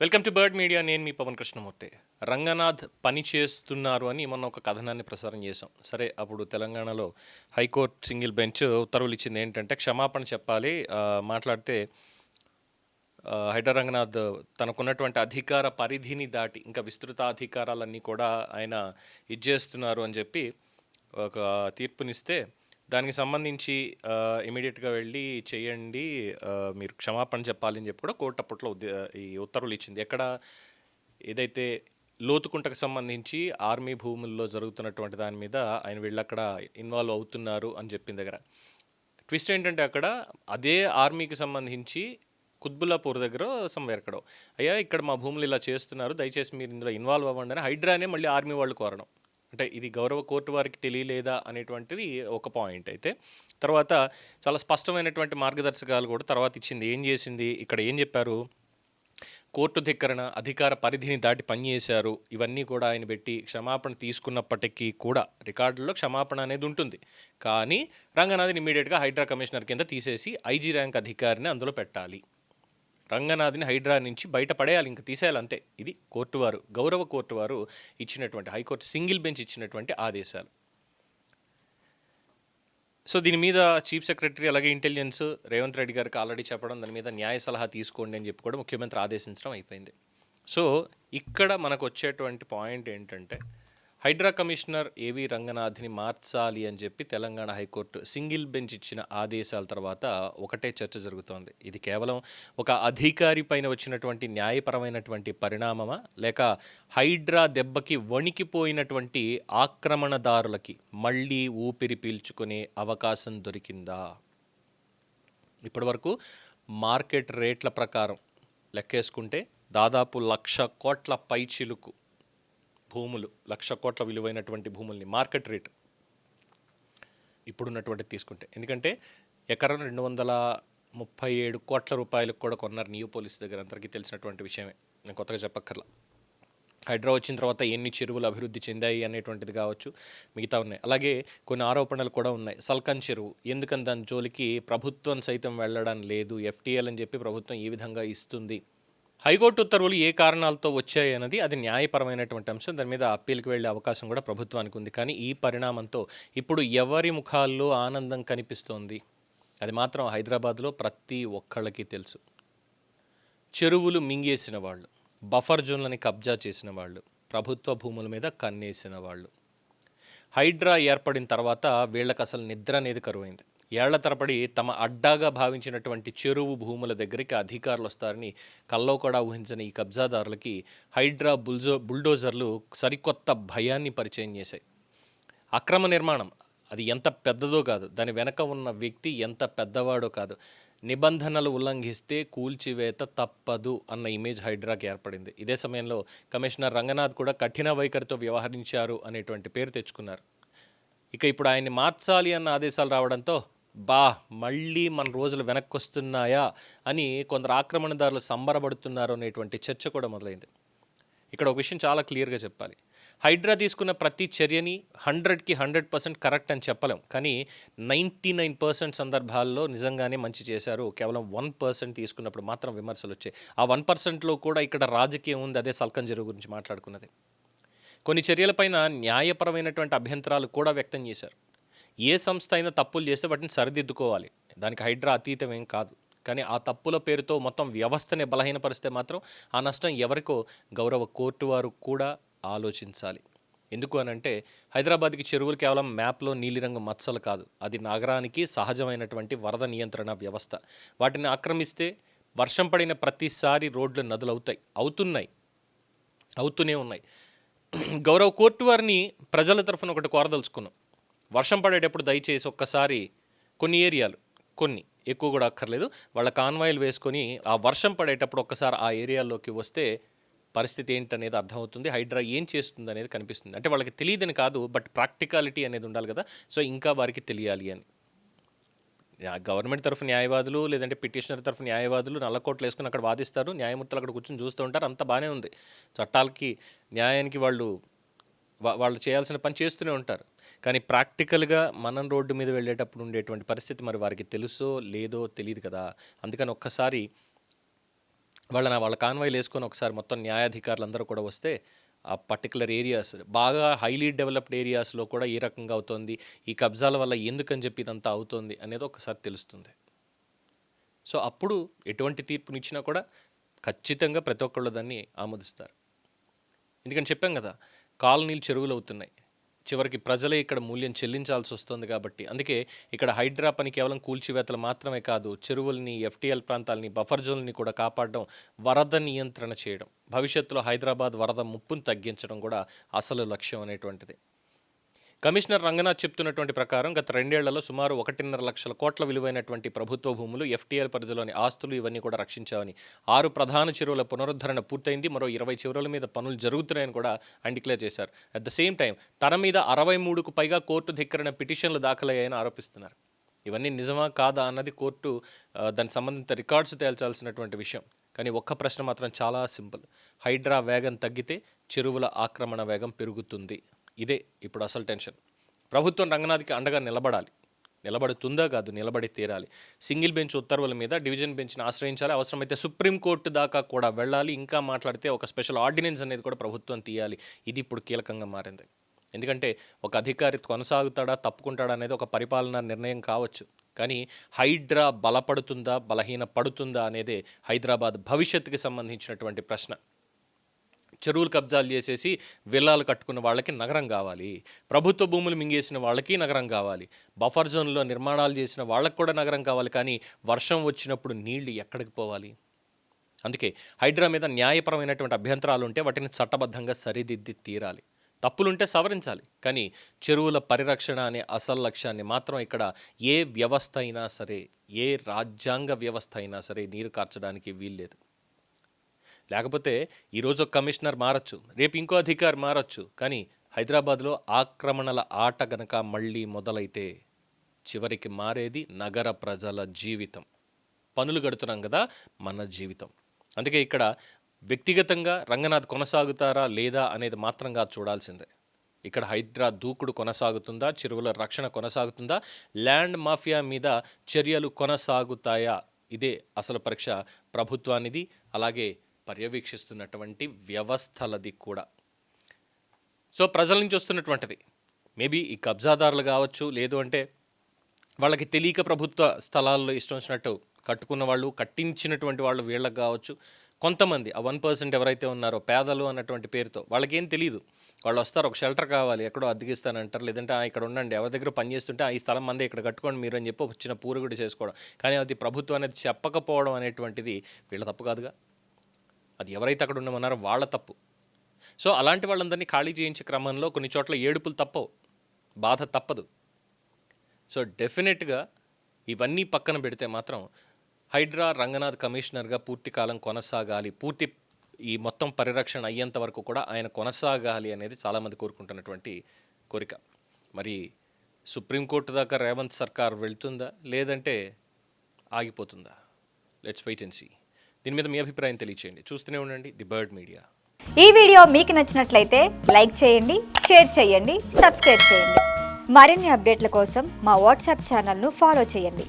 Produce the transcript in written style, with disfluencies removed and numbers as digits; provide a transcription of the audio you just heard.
Welcome to bird media. నేను మీ పవన్ కృష్ణమూర్తి. రంగనాథ్ పని చేస్తున్నారు అని మొన్న ఒక కథనాన్ని ప్రసారం చేశాం. సరే, అప్పుడు తెలంగాణలో హైకోర్టు సింగిల్ బెంచ్ ఉత్తర్వులు ఇచ్చింది ఏంటంటే క్షమాపణ చెప్పాలి. మాట్లాడితే హైడ్రా రంగనాథ్ తనకున్నటువంటి అధికార పరిధిని దాటి ఇంకా విస్తృత అధికారాలన్నీ కూడా ఆయన ఇచ్చేస్తున్నారు అని చెప్పి ఒక తీర్పునిస్తే దానికి సంబంధించి ఇమీడియట్గా వెళ్ళి చేయండి, మీరు క్షమాపణ చెప్పాలి అని చెప్పి కూడా కోర్టు అప్పట్లో ఈ ఉత్తర్వులు ఇచ్చింది. ఎక్కడ ఏదైతే లోతుకుంటకు సంబంధించి ఆర్మీ భూముల్లో జరుగుతున్నటువంటి దాని మీద ఆయన వెళ్ళి అక్కడ ఇన్వాల్వ్ అవుతున్నారు అని చెప్పిన దగ్గర ట్విస్ట్ ఏంటంటే అక్కడ అదే ఆర్మీకి సంబంధించి కుత్బుల్లాపూర్ దగ్గర ఎక్కడో అయ్యా ఇక్కడ మా భూములు ఇలా చేస్తున్నారు, దయచేసి మీరు ఇందులో ఇన్వాల్వ్ అవ్వండి అని హైడ్రానే మళ్ళీ ఆర్మీ వాళ్ళు కోరడం. అంటే ఇది గౌరవ కోర్టు వారికి తెలియలేదా అనేటువంటిది ఒక పాయింట్. అయితే తర్వాత చాలా స్పష్టమైనటువంటి మార్గదర్శకాలు కూడా తర్వాత ఇచ్చింది. ఏం చేసింది, ఇక్కడ ఏం చెప్పారు, కోర్టు ధిక్కరణ, అధికార పరిధిని దాటి పనిచేశారు, ఇవన్నీ కూడా ఆయన పెట్టి క్షమాపణ తీసుకున్నప్పటికీ కూడా రికార్డుల్లో క్షమాపణ అనేది ఉంటుంది. కానీ రంగనాథ్ని ఇమీడియట్గా హైడ్రా కమిషనర్ కింద తీసేసి ఐజీ ర్యాంక్ అధికారిని అందులో పెట్టాలి. రంగనాథ్ని హైడ్రా నుంచి బయట పడేయాలి, ఇంకా తీసేయాలి, అంతే. ఇది కోర్టు వారు, గౌరవ కోర్టు వారు ఇచ్చినటువంటి, హైకోర్టు సింగిల్ బెంచ్ ఇచ్చినటువంటి ఆదేశాలు. సో దీని మీద చీఫ్ సెక్రటరీ అలాగే ఇంటెలిజెన్స్ రేవంత్ రెడ్డి గారికి ఆల్రెడీ చెప్పడం, దాని మీద న్యాయ సలహా తీసుకోండి అని చెప్పి కూడా ముఖ్యమంత్రి ఆదేశించడం అయిపోయింది. సో ఇక్కడ మనకు వచ్చేటువంటి పాయింట్ ఏంటంటే హైడ్రా కమిషనర్ ఏవి రంగనాథ్ని మార్చాలి అని చెప్పి తెలంగాణ హైకోర్టు సింగిల్ బెంచ్ ఇచ్చిన ఆదేశాల తర్వాత ఒకటే చర్చ జరుగుతోంది. ఇది కేవలం ఒక అధికారి పైన వచ్చినటువంటి న్యాయపరమైనటువంటి పరిణామమా, లేక హైడ్రా దెబ్బకి వణికిపోయినటువంటి ఆక్రమణదారులకి మళ్ళీ ఊపిరి పీల్చుకునే అవకాశం దొరికిందా? ఇప్పటివరకు మార్కెట్ రేట్ల ప్రకారం లెక్కేసుకుంటే దాదాపు 1,00,000 కోట్ల పైచిలుకు భూములు, 1,00,000 కోట్ల విలువైనటువంటి భూముల్ని మార్కెట్ రేట్ ఇప్పుడున్నటువంటి తీసుకుంటే, ఎందుకంటే ఎకరం 237 కోట్ల రూపాయలకు కూడా కొన్నారు నియోపోలిస్ దగ్గర, అందరికీ తెలిసినటువంటి విషయమే, నేను కొత్తగా చెప్పక్కర్లా. హైడ్రా వచ్చిన తర్వాత ఎన్ని చెరువులు అభివృద్ధి చెందాయి అనేటువంటిది కావచ్చు, మిగతా ఉన్నాయి. అలాగే కొన్ని ఆరోపణలు కూడా ఉన్నాయి. సల్కన్ చెరువు ఎందుకని దాని జోలికి ప్రభుత్వం సైతం వెళ్ళడం లేదు, ఎఫ్టీఎల్ అని చెప్పి ప్రభుత్వం ఈ విధంగా ఇస్తుంది. హైకోర్టు ఉత్తర్వులు ఏ కారణాలతో వచ్చాయి అన్నది అది న్యాయపరమైనటువంటి అంశం, దాని మీద అప్పీల్కి వెళ్ళే అవకాశం కూడా ప్రభుత్వానికి ఉంది. కానీ ఈ పరిణామంతో ఇప్పుడు ఎవరి ముఖాల్లో ఆనందం కనిపిస్తోంది, అది మాత్రం హైదరాబాద్లో ప్రతి ఒక్కళ్ళకి తెలుసు. చెరువులు మింగేసిన వాళ్ళు, బఫర్ జోన్లని కబ్జా చేసిన వాళ్ళు, ప్రభుత్వ భూముల మీద కన్నేసిన వాళ్ళు. హైడ్రా ఏర్పడిన తర్వాత వీళ్ళకి అసలు నిద్ర అనేది కరువైంది. ఏళ్ల తరబడి తమ అడ్డాగా భావించినటువంటి చెరువు భూముల దగ్గరికి అధికారులు వస్తారని కల్లో కూడా ఊహించని ఈ కబ్జాదారులకి హైడ్రా బుల్డోజర్లు సరికొత్త భయాన్ని పరిచయం చేశాయి. అక్రమ నిర్మాణం అది ఎంత పెద్దదో కాదు, దాని వెనక ఉన్న వ్యక్తి ఎంత పెద్దవాడో కాదు, నిబంధనలు ఉల్లంఘిస్తే కూల్చివేత తప్పదు అన్న ఇమేజ్ హైడ్రాకి ఏర్పడింది. ఇదే సమయంలో కమిషనర్ రంగనాథ్ కూడా కఠిన వైఖరితో వ్యవహరించారు అనేటువంటి పేరు తెచ్చుకున్నారు. ఇక ఇప్పుడు ఆయన్ని మార్చాలి అన్న ఆదేశాలు రావడంతో మళ్ళీ మన రోజులు వెనక్కి వస్తున్నాయా అని కొందరు ఆక్రమణదారులు సంబరపడుతున్నారు అనేటువంటి చర్చ కూడా మొదలైంది. ఇక్కడ ఒక విషయం చాలా క్లియర్గా చెప్పాలి. హైడ్రా తీసుకున్న ప్రతి చర్యని 100కి 100% కరెక్ట్ అని చెప్పలేం, కానీ 99% సందర్భాల్లో నిజంగానే మంచి చేశారు. కేవలం 1% తీసుకున్నప్పుడు మాత్రం విమర్శలు వచ్చాయి. ఆ 1%లో కూడా ఇక్కడ రాజకీయం ఉంది. అదే సల్కన్ చెరువు గురించి మాట్లాడుకున్నది. కొన్ని చర్యలపైన న్యాయపరమైనటువంటి అభ్యంతరాలు కూడా వ్యక్తం చేశారు. ఏ సంస్థ అయినా తప్పులు చేస్తే వాటిని సరిదిద్దుకోవాలి, దానికి హైడ్రా అతీతం ఏం కాదు. కానీ ఆ తప్పుల పేరుతో మొత్తం వ్యవస్థని బలహీనపరిస్తే మాత్రం ఆ నష్టం ఎవరికో గౌరవ కోర్టు వారు కూడా ఆలోచించాలి. ఎందుకు అనంటే హైదరాబాద్కి చెరువులు కేవలం మ్యాప్లో నీలిరంగు మచ్చలు కాదు, అది నగరానికి సహజమైనటువంటి వరద నియంత్రణ వ్యవస్థ. వాటిని ఆక్రమిస్తే వర్షం పడిన ప్రతిసారి రోడ్లు నదులు అవుతూనే ఉన్నాయి. గౌరవ కోర్టు వారిని ప్రజల తరఫున ఒకటి కోరదలుచుకున్నాం. వర్షం పడేటప్పుడు దయచేసి ఒక్కసారి కొన్ని ఏరియాలు, కొన్ని ఎక్కువ కూడా అక్కర్లేదు, వాళ్ళ కాన్వాయిలు వేసుకొని ఆ వర్షం పడేటప్పుడు ఒక్కసారి ఆ ఏరియాల్లోకి వస్తే పరిస్థితి ఏంటనేది అర్థమవుతుంది. హైడ్రా ఏం చేస్తుంది అనేది కనిపిస్తుంది. అంటే వాళ్ళకి తెలియదని కాదు, బట్ ప్రాక్టికాలిటీ అనేది ఉండాలి కదా. సో ఇంకా వారికి తెలియాలి అని గవర్నమెంట్ తరఫు న్యాయవాదులు లేదంటే పిటిషనర్ తరఫు న్యాయవాదులు నల్లకోట్లు వేసుకుని అక్కడ వాదిస్తారు, న్యాయమూర్తులు అక్కడ కూర్చొని చూస్తూ ఉంటారు, అంతా బాగానే ఉంది. చట్టాలకి న్యాయానికి వాళ్ళు చేయాల్సిన పని చేస్తూనే ఉంటారు. కానీ ప్రాక్టికల్గా మనం రోడ్డు మీద వెళ్ళేటప్పుడు ఉండేటువంటి పరిస్థితి మరి వారికి తెలుసో లేదో తెలియదు కదా. అందుకని ఒక్కసారి వాళ్ళ కాన్వాయ్లు వేసుకొని ఒకసారి మొత్తం న్యాయాధికారులందరూ కూడా వస్తే ఆ పర్టికులర్ ఏరియాస్ బాగా హైలీ డెవలప్డ్ ఏరియాస్లో కూడా ఏ రకంగా అవుతుంది, ఈ కబ్జాల వల్ల ఎందుకని చెప్పి ఇదంతా అవుతుంది అనేది ఒకసారి తెలుస్తుంది. సో అప్పుడు ఎటువంటి తీర్పునిచ్చినా కూడా ఖచ్చితంగా ప్రతి ఒక్కళ్ళు దాన్ని ఆమోదిస్తారు. ఎందుకంటే చెప్పాం కదా, కాలనీలు చెరువులు అవుతున్నాయి, చివరికి ప్రజలే ఇక్కడ మూల్యం చెల్లించాల్సి వస్తుంది. కాబట్టి అందుకే ఇక్కడ హైడ్రా పని కేవలం కూల్చివేతలు మాత్రమే కాదు, చెరువుల్ని, ఎఫ్టీఎల్ ప్రాంతాలని, బఫర్ జోన్లని కూడా కాపాడడం, వరద నియంత్రణ చేయడం, భవిష్యత్తులో హైదరాబాద్ వరద ముప్పును తగ్గించడం కూడా అసలు లక్ష్యం అనేటువంటిది. కమిషనర్ రంగనాథ్ చెప్తున్నటువంటి ప్రకారం గత 2 ఏళ్లలో సుమారు 1.5 లక్షల కోట్ల విలువైనటువంటి ప్రభుత్వ భూములు, ఎఫ్టీఎల్ పరిధిలోని ఆస్తులు ఇవన్నీ కూడా రక్షించామని, 6 ప్రధాన చెరువుల పునరుద్ధరణ పూర్తయింది, మరో 20 చెరువుల మీద పనులు జరుగుతున్నాయని కూడా ఆయన డిక్లేర్ చేశారు. అట్ ద సేమ్ టైం తన మీద 63కు పైగా కోర్టు ధిక్కరణ పిటిషన్లు దాఖలయ్యాయని ఆరోపిస్తున్నారు. ఇవన్నీ నిజమా కాదా అన్నది కోర్టు దానికి సంబంధిత రికార్డ్స్ తేల్చాల్సినటువంటి విషయం. కానీ ఒక్క ప్రశ్న మాత్రం చాలా సింపుల్, హైడ్రా వేగం తగ్గితే చెరువుల ఆక్రమణ వేగం పెరుగుతుంది. ఇదే ఇప్పుడు అసలు టెన్షన్. ప్రభుత్వం రంగనాథ్కి అండగా నిలబడుతుందా కాదు, నిలబడి తీరాలి. సింగిల్ బెంచ్ ఉత్తర్వుల మీద డివిజన్ బెంచ్ని ఆశ్రయించాలి, అవసరమైతే సుప్రీంకోర్టు దాకా కూడా వెళ్ళాలి. ఇంకా మాట్లాడితే ఒక స్పెషల్ ఆర్డినెన్స్ అనేది కూడా ప్రభుత్వం తీయాలి. ఇది ఇప్పుడు కీలకంగా మారింది. ఎందుకంటే ఒక అధికారి కొనసాగుతాడా తప్పుకుంటాడా అనేది ఒక పరిపాలనా నిర్ణయం కావచ్చు, కానీ హైడ్రా బలపడుతుందా బలహీన పడుతుందా అనేదే హైదరాబాద్ భవిష్యత్తుకి సంబంధించినటువంటి ప్రశ్న. చెరువులు కబ్జాలు చేసేసి విల్లాలు కట్టుకున్న వాళ్ళకి నగరం కావాలి, ప్రభుత్వ భూములు మింగేసిన వాళ్ళకి నగరం కావాలి, బఫర్ జోన్లో నిర్మాణాలు చేసిన వాళ్ళకి కూడా నగరం కావాలి. కానీ వర్షం వచ్చినప్పుడు నీళ్లు ఎక్కడికి పోవాలి? అందుకే హైడ్రా మీద న్యాయపరమైనటువంటి అభ్యంతరాలు ఉంటే వాటిని చట్టబద్ధంగా సరిదిద్ది తీరాలి, తప్పులుంటే సవరించాలి. కానీ చెరువుల పరిరక్షణ అనే అసలు లక్ష్యాన్ని మాత్రం ఇక్కడ ఏ వ్యవస్థ అయినా సరే, ఏ రాజ్యాంగ వ్యవస్థ అయినా సరే నీరు కార్చడానికి వీల్లేదు. లేకపోతే ఈరోజు ఒక కమిషనర్ మారచ్చు, రేపు ఇంకో అధికారి మారచ్చు, కానీ హైదరాబాద్లో ఆక్రమణల ఆట గనక మళ్ళీ మొదలైతే చివరికి మారేది నగర ప్రజల జీవితం. పనులు గడుతున్నాం కదా, మన జీవితం. అందుకే ఇక్కడ వ్యక్తిగతంగా రంగనాథ్ కొనసాగుతారా లేదా అనేది మాత్రంగా చూడాల్సిందే. ఇక్కడ హైడ్రా దూకుడు కొనసాగుతుందా, చెరువుల రక్షణ కొనసాగుతుందా, ల్యాండ్ మాఫియా మీద చర్యలు కొనసాగుతాయా? ఇదే అసలు పరీక్ష ప్రభుత్వానిది, అలాగే పర్యవేక్షిస్తున్నటువంటి వ్యవస్థలది కూడా. సో ప్రజల నుంచి వస్తున్నటువంటిది మేబీ ఈ కబ్జాదారులు కావచ్చు, లేదు అంటే వాళ్ళకి తెలియక ప్రభుత్వ స్థలాల్లో ఇష్టం వచ్చినట్టు కట్టుకున్న వాళ్ళు, కట్టించినటువంటి వాళ్ళు వీళ్ళకి కావచ్చు. కొంతమంది ఆ 1% ఎవరైతే ఉన్నారో పేదలు అన్నటువంటి పేరుతో వాళ్ళకేం తెలియదు, వాళ్ళు వస్తారు, ఒక షెల్టర్ కావాలి, ఎక్కడో అద్దెకిస్తానంటారు, లేదంటే ఇక్కడ ఉండండి, ఎవరి దగ్గర పని చేస్తుంటే ఈ స్థలం మందే, ఇక్కడ కట్టుకోండి మీరు అని చెప్పి వచ్చిన పూరుగుడి చేసుకోవడం. కానీ అది ప్రభుత్వం అనేది చెప్పకపోవడం అనేటువంటిది వీళ్ళ తప్పు కాదుగా, అది ఎవరైతే అక్కడ ఉండమన్నారో వాళ్ళ తప్పు. సో అలాంటి వాళ్ళందరినీ ఖాళీ చేయించే క్రమంలో కొన్ని చోట్ల ఏడుపులు తప్పవు, బాధ తప్పదు. సో డెఫినెట్గా ఇవన్నీ పక్కన పెడితే మాత్రం హైడ్రా రంగనాథ్ కమిషనర్గా పూర్తి కాలం కొనసాగాలి, ఈ మొత్తం పరిరక్షణ అయ్యేంత వరకు కూడా ఆయన కొనసాగాలి అనేది చాలామంది కోరుకుంటున్నటువంటి కోరిక. మరి సుప్రీంకోర్టు దాకా రేవంత్ సర్కార్ వెళ్తుందా, లేదంటే ఆగిపోతుందా? Let's wait and see. దీని మీద మీ అభిప్రాయం తెలియచేయండి. చూస్తూనే ఉండండి ది బర్డ్ మీడియా. ఈ వీడియో మీకు నచ్చినట్లయితే లైక్ చేయండి, షేర్ చేయండి, సబ్స్క్రైబ్ చేయండి. మరిన్ని అప్డేట్ల కోసం మా వాట్సాప్ ఛానల్ను ఫాలో చేయండి.